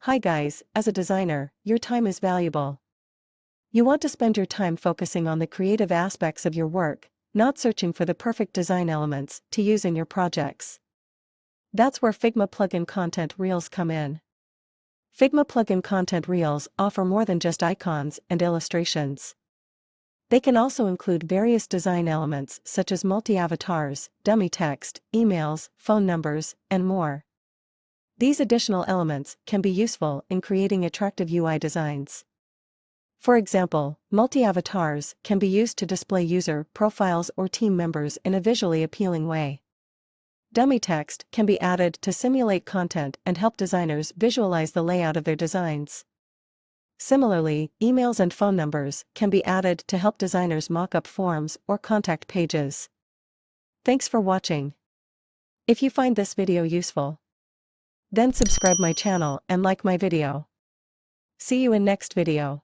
Hi guys, as a designer, your time is valuable. You want to spend your time focusing on the creative aspects of your work, not searching for the perfect design elements to use in your projects. That's where Figma plugin content reels come in. Figma plugin content reels offer more than just icons and illustrations. They can also include various design elements such as multi-avatars, dummy text, emails, phone numbers, and more. These additional elements can be useful in creating attractive UI designs. For example, multi-avatars can be used to display user profiles or team members in a visually appealing way. Dummy text can be added to simulate content and help designers visualize the layout of their designs. Similarly, emails and phone numbers can be added to help designers mock up forms or contact pages. Thanks for watching. If you find this video useful, then subscribe my channel and like my video. See you in next video.